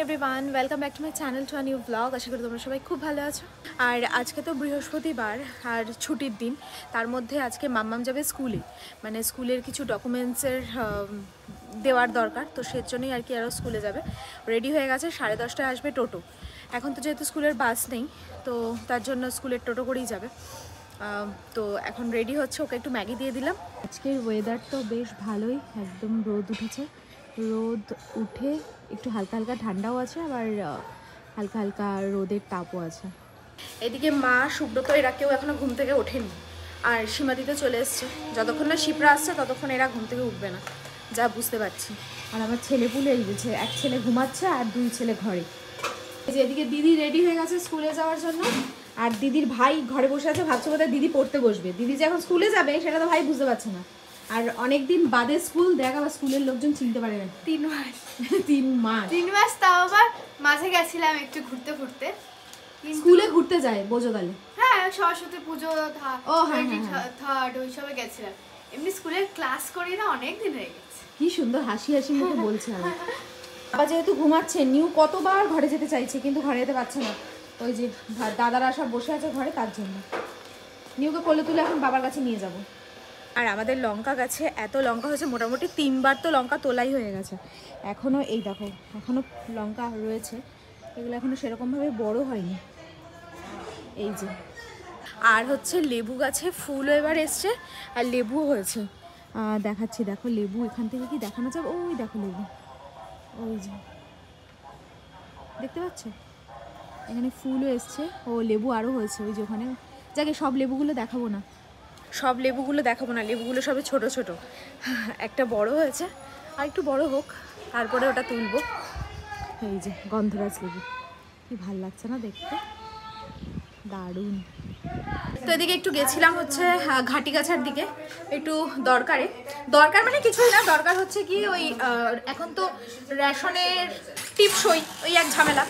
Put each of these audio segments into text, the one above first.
Everyone, welcome back to my channel to a new blog. আশা করি তোমরা সবাই খুব ভালো আছো। আর আজকে তো বৃহস্পতিবার আর ছুটির দিন, তার মধ্যে আজকে মাম্মাম যাবে স্কুলে, মানে স্কুলের কিছু ডকুমেন্টসের দেওয়ার দরকার, তো সেজন্যই আর কি আরও স্কুলে যাবে। রেডি হয়ে গেছে, 10:30টায় আসবে টোটো। এখন তো যেহেতু স্কুলের বাস নেই, তো তার জন্য স্কুলের টোটো করেই যাবে। তো এখন রেডি হচ্ছে, ওকে একটু ম্যাগি দিয়ে দিলাম। আজকের ওয়েদার তো বেশ ভালোই, একদম রোদ উঠেছে। রোদ উঠে একটু হালকা হালকা ঠান্ডাও আছে, আবার হালকা হালকা রোদের তাপও আছে। এদিকে মা, সুব্রত এরা কেউ এখনো ঘুম থেকে ওঠেনি, আর সীমাদিতে চলে এসছে। যতক্ষণ না শিপ্রা আসছে ততক্ষণ এরা ঘুম থেকে উঠবে না, যা বুঝতে পারছি। আর আমার ছেলেপুলে এই গেছে, এক ছেলে ঘুমাচ্ছে আর দুই ছেলে ঘরে। এই যে এদিকে দিদি রেডি হয়ে গেছে স্কুলে যাওয়ার জন্য, আর দিদির ভাই ঘরে বসে আছে, ভাবছে বোধহয় দিদি পড়তে বসবে। দিদি যে এখন স্কুলে যাবে সেটা তো ভাই বুঝতে পারছে না। আর অনেকদিন বাদে স্কুল, দেখ আবার স্কুলের লোকজন চিনতে পারে না। 3 মাস 3 মাস তাও আবার মাঝে গেছিলাম একটু ঘুরতে ফুরতে। স্কুলে ঘুরতে যায় বোঝোদালে? হ্যাঁ, সরস্বতী পুজো, থার্ড ওইসবে গেছিলাম। এমনি স্কুলের ক্লাস করি না, অনেক দিন হয়ে গেছে। কি সুন্দর হাসি হাসি মুখে বলছে। বাবা যেহেতু ঘুমাচ্ছে, নিউ কতবার ঘরে যেতে চাইছে কিন্তু ঘরে যেতে পারছে না। ওই যে দাদারা সব বসে আছে ঘরে, তার জন্য নিউকে কোলে তুলে এখন বাবার কাছে নিয়ে যাব। আর আমাদের লঙ্কা গাছে এত লঙ্কা হয়েছে, মোটামুটি 3বার তো লঙ্কা তোলাই হয়ে গেছে। এখনও এই দেখো, এখনও লঙ্কা রয়েছে, এগুলো এখনও সেরকমভাবে বড় হয়নি। এই যে, আর হচ্ছে লেবু গাছে ফুলও এবার এসছে, আর লেবুও হয়েছে। দেখাচ্ছি, দেখো লেবু এখান থেকে কি দেখানো যাবে? ওই দেখো লেবু, ওই যে দেখতে পাচ্ছ, এখানে ফুলও এসছে। ও লেবু আরও হয়েছে ওই যে ওখানে। যাকে সব লেবুগুলো দেখাবো না, লেবুগুলো সবে ছোট ছোট। একটা বড় হয়েছে, আর একটু বড় হোক তারপরে ওটা তুলবো। এই যে গন্ধরাজ লেবু, কি ভাল লাগছে না দেখতে, দারুণ। তো এদিকে একটু গেছিলাম হচ্ছে ঘাটি গাছার দিকে, একটু দরকার মানে কিছুই না, দরকার হচ্ছে কি ওই এখন তো রেশনের টিপসই ওই এক ঝামেলা,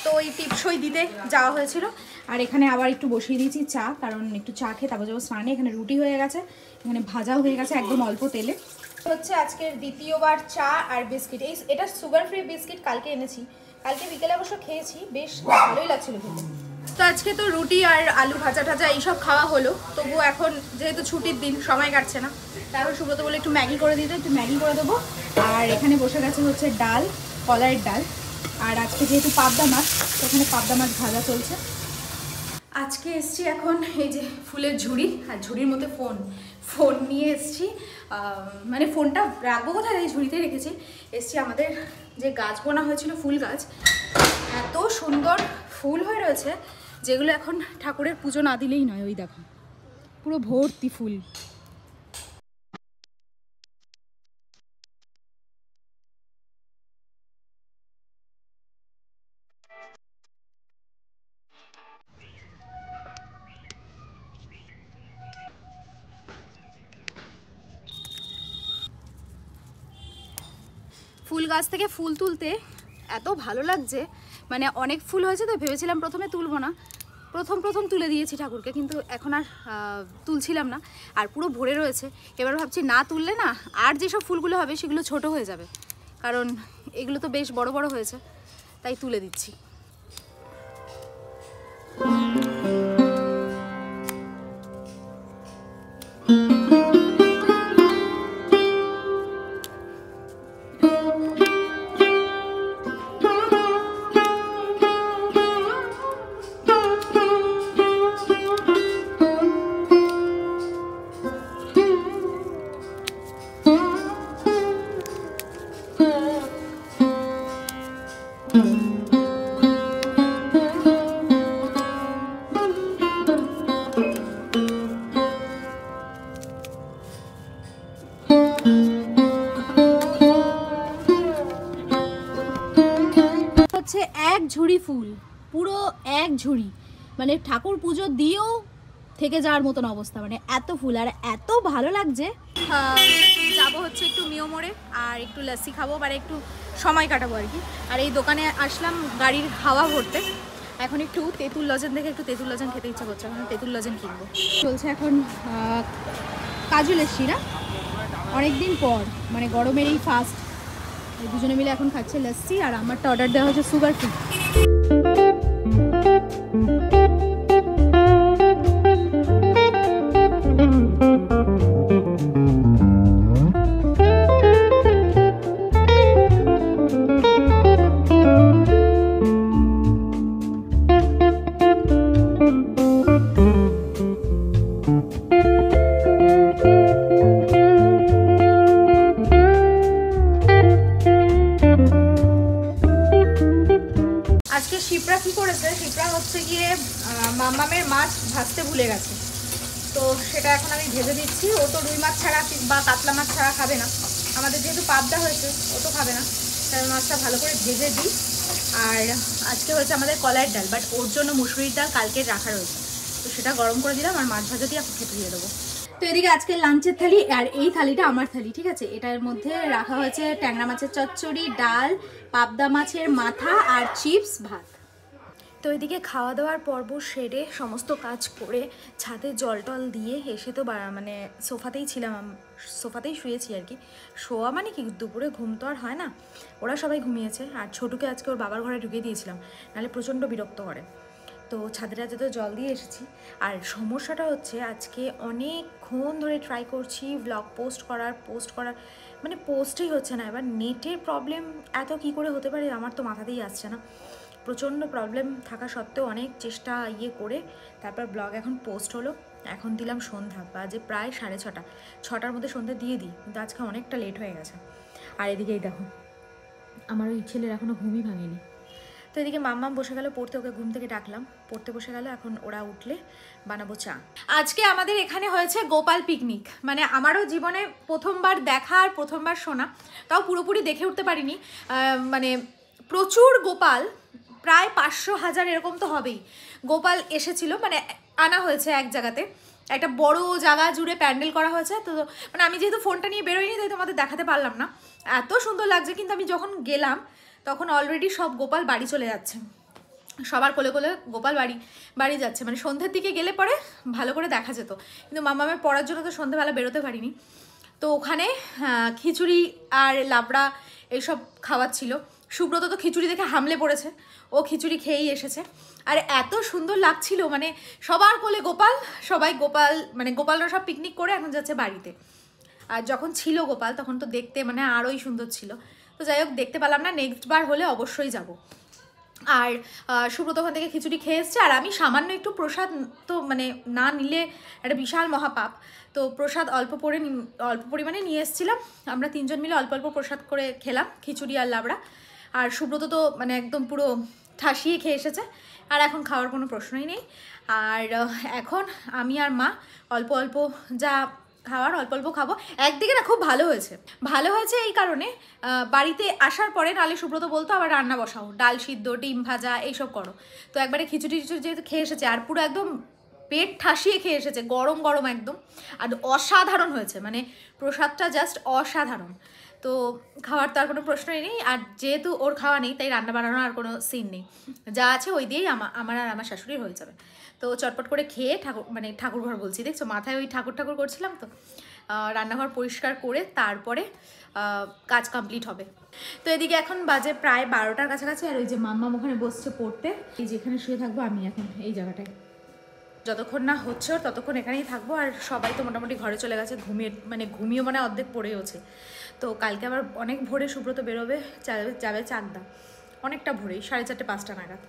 তো ওই টিপসই দিতে যাওয়া হয়েছিল। আর এখানে আবার একটু বসিয়ে দিয়েছি চা, কারণ একটু চা খেয়ে তারপর যাবো স্নানে। এখানে রুটি হয়ে গেছে, এখানে ভাজাও হয়ে গেছে একদম অল্প তেলে। হচ্ছে আজকের দ্বিতীয়বার চা আর বিস্কিট। এটা সুগার ফ্রি বিস্কিট, কালকে এনেছি, কালকে বিকেলে অবশ্য খেয়েছি, বেশ ভালোই লাগছিল খেতে। তো আজকে তো রুটি আর আলু ভাজা টাজা এইসব খাওয়া হলো, তবুও এখন যেহেতু ছুটির দিন সময় কাটছে না, তারপর সুব্রত বলে একটু ম্যাগি করে দিতে, একটু ম্যাগি করে দেবো। আর এখানে বসে গেছে হচ্ছে ডাল, কলাইয়ের ডাল। আর আজকে যেহেতু পাবদা মাছ, তো এখানে পাবদা মাছ ভাজা চলছে। আজকে এসছি এখন এই যে ফুলের ঝুড়ি, আর ঝুড়ির মধ্যে ফোন নিয়ে এসছি। মানে ফোনটা রাখবো কোথায়, এই ঝুড়িতে রেখেছি। এসছি আমাদের যে গাছ বোনা হয়েছিল, ফুল গাছ, এত সুন্দর ফুল হয়ে রয়েছে, যেগুলো এখন ঠাকুরের পুজো না দিলেই নয়। ওই দেখো পুরো ভর্তি ফুল। ফুল গাছ থেকে ফুল তুলতে এত ভালো লাগছে, মানে অনেক ফুল হয়েছে তো ভেবেছিলাম প্রথমে তুলবো না, প্রথম তুলে দিয়েছি ঠাকুরকে, কিন্তু এখন আর তুলছিলাম না। আর পুরো ভরে রয়েছে, এবার ভাবছি না তুললে না আর যেসব ফুলগুলো হবে সেগুলো ছোট হয়ে যাবে, কারণ এগুলো তো বেশ বড় বড় হয়েছে, তাই তুলে দিচ্ছি। হচ্ছে এক ঝুড়ি ফুল, পুরো এক ঝুড়ি, মানে ঠাকুর পুজো দিয়েও থেকে যাওয়ার মতন অবস্থা, মানে এত ফুল আর এত ভালো লাগছে। যাবো হচ্ছে একটু মিও মোড়ে, আর একটু লস্যি খাবো, মানে একটু সময় কাটাবো আর কি। আর এই দোকানে আসলাম গাড়ির হাওয়া ভরতে। এখন একটু তেঁতুল লজেন দেখে একটু তেঁতুল লজেন খেতে ইচ্ছা করছে, এখন তেঁতুল লজেন কিনবো। চলছে এখন কাজু লস্যি না, অনেকদিন পর, মানে গরমের এই ফার্স্ট এই দুজনে মিলে এখন খাচ্ছে লস্যি, আর আমারটা অর্ডার দেওয়া হচ্ছে সুগার ফ্রি। আজকে শিপ্রা কি করেছে, শিপ্রা হচ্ছে গিয়ে মাম্মামের মাছ ভাজতে ভুলে গেছে, তো সেটা এখন আমি ভেজে দিচ্ছি। ও তো রুই মাছ ছাড়া বা কাতলা মাছ ছাড়া খাবে না, আমাদের যেহেতু পাবদা হয়েছে ও তো খাবে না, তাই মাছটা ভালো করে ভেজে দিই। আর আজকে হয়েছে আমাদের কলাইয়ের ডাল, বাট ওর জন্য মুসুরির ডাল কালকে রাখা রয়েছে, তো সেটা গরম করে দিলাম আর মাছ ভাজা দিয়ে খেতে দিয়ে দেবো। তো এদিকে আজকে লাঞ্চের থালি, আর এই থালিটা আমার থালি, ঠিক আছে। এটার মধ্যে রাখা হয়েছে ট্যাংরা মাছের চচ্চড়ি, ডাল, পাবদা মাছের মাথা আর চিপস, ভাত। তো এদিকে খাওয়া দাওয়ার পর্ব সেরে সমস্ত কাজ করে ছাদে জল টল দিয়ে এসে তো মানে সোফাতেই ছিলাম, সোফাতেই শুয়েছি আর কি। শোয়া মানে কি, দুপুরে ঘুম তো আর হয় না, ওরা সবাই ঘুমিয়েছে। আর ছোটুকে আজকে ওর বাবার ঘরে ঢুকিয়ে দিয়েছিলাম, নাহলে প্রচণ্ড বিরক্ত করে। তো ছাদের রাতে তো জল দিয়ে এসেছি। আর সমস্যাটা হচ্ছে আজকে অনেকক্ষণ ধরে ট্রাই করছি ব্লগ পোস্ট করার মানে পোস্টই হচ্ছে না। এবার নেটের প্রবলেম এত কি করে হতে পারে আমার তো মাথাতেই আসছে না। প্রচণ্ড প্রবলেম থাকা সত্ত্বেও অনেক চেষ্টা করে তারপর ব্লগ এখন পোস্ট হলো। এখন দিলাম সন্ধ্যা, বাজে প্রায় 6:30, 6টার মধ্যে সন্ধ্যা দিয়ে দিই, কিন্তু আজকে অনেকটা লেট হয়ে গেছে। আর এদিকেই দেখো আমার ওই ছেলের এখনও ঘুমই ভাঙেনি। তো এদিকে মাম্মাম বসে গেল পড়তে, ওকে ঘুম থেকে ডাকলাম, পড়তে বসে গেল। এখন ওরা উঠলে বানাবো চা। আজকে আমাদের এখানে হয়েছে গোপাল পিকনিক, মানে আমারও জীবনে প্রথমবার দেখা আর প্রথমবার শোনা, তাও পুরোপুরি দেখে উঠতে পারিনি। মানে প্রচুর গোপাল, প্রায় 500-1000 এরকম তো হবেই গোপাল এসেছিল, মানে আনা হয়েছে এক জায়গাতে, একটা বড় জায়গা জুড়ে প্যান্ডেল করা হয়েছে। তো মানে আমি যেহেতু ফোনটা নিয়ে বেরোইনি তাই তোমাদের দেখাতে পারলাম না, এত সুন্দর লাগছে। কিন্তু আমি যখন গেলাম তখন অলরেডি সব গোপাল বাড়ি চলে যাচ্ছে, সবার কোলে কোলে গোপাল বাড়ি যাচ্ছে। মানে সন্ধ্যের দিকে গেলে পরে ভালো করে দেখা যেত, কিন্তু মামামের পড়ার জন্য তো সন্ধ্যেবেলা বেরোতে পারিনি। তো ওখানে খিচুড়ি আর লাবড়া এইসব খাওয়াচ্ছিল। সুব্রত তো খিচুড়ি দেখে হামলে পড়েছে, ও খিচুড়ি খেয়েই এসেছে। আর এত সুন্দর লাগছিল, মানে সবার কোলে গোপাল, সবাই গোপাল, মানে গোপালরা সব পিকনিক করে এখন যাচ্ছে বাড়িতে। আর যখন ছিল গোপাল তখন তো দেখতে মানে আরোই সুন্দর ছিল। তো যাই হোক, দেখতে পেলাম না, নেক্সট বার হলে অবশ্যই যাব। আর সুব্রত ওখান থেকে খিচুড়ি খেয়ে এসছে, আর আমি সামান্য একটু প্রসাদ, তো মানে না নিলে একটা বিশাল মহাপাপ, তো প্রসাদ অল্প পরিমাণে নিয়ে এসেছিলাম। আমরা 3 জন মিলে অল্প অল্প প্রসাদ করে খেলাম, খিচুড়ি আর লাবড়া। আর সুব্রত তো মানে একদম পুরো ঠাসিয়ে খেয়ে এসেছে, আর এখন খাওয়ার কোনো প্রশ্নই নেই। আর এখন আমি আর মা অল্প অল্প যা খাওয়ার অল্প অল্প খাবো। একদিকে না খুব ভালো হয়েছে এই কারণে, বাড়িতে আসার পরে নালে সুব্রত বলতো আবার রান্না বসাও, ডাল সিদ্ধ, ডিম ভাজা এইসব করো। তো একবারে খিচুড়ি যেহেতু খেয়ে এসেছে, আর পুরো একদম পেট ঠাসিয়ে খেয়ে এসেছে, গরম গরম একদম। আর অসাধারণ হয়েছে, মানে প্রসাদটা জাস্ট অসাধারণ। তো খাওয়ার তো আর কোনো প্রশ্নই নেই, আর যেহেতু ওর খাওয়া নেই তাই রান্না বানানোর আর কোনো সিন নেই, যা আছে ওই দিয়েই আমার আর আমার শাশুড়ির হয়ে যাবে। তো চটপট করে খেয়ে ঠাকুর ঘর বলছি, দেখছো মাথায় ওই ঠাকুর করছিলাম, তো রান্নাঘর পরিষ্কার করে তারপরে কাজ কমপ্লিট হবে। তো এদিকে এখন বাজে প্রায় 12টার কাছাকাছি, আর ওই যে মাম্মা ওখানে বসছে পড়তে। এই যেখানে শুয়ে থাকবো আমি এখন এই জায়গাটায়, যতক্ষণ না হচ্ছে ততক্ষণ এখানেই থাকবো। আর সবাই তো মোটামুটি ঘরে চলে গেছে, ঘুমিয়ে মানে অর্ধেক পড়েওছে। তো কালকে আবার অনেক ভোরে সুব্রত বেরোবে, যাবে চাকদা, অনেকটা ভোরেই 4:30-5টা নাগাদ।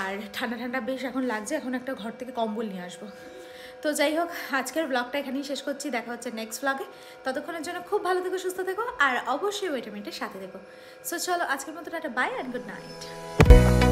আর ঠান্ডা ঠান্ডা বেশ এখন লাগছে, এখন একটা ঘর থেকে কম্বল নিয়ে আসবো। তো যাই হোক, আজকের ব্লগটা এখানেই শেষ করছি, দেখা হচ্ছে নেক্সট ব্লগে। ততক্ষণের জন্য খুব ভালো থেকো, সুস্থ থেকো, আর অবশ্যই ওয়েটারমেন্টের সাথে থেকো। সো চলো আজকের মতো tata, bye and good night.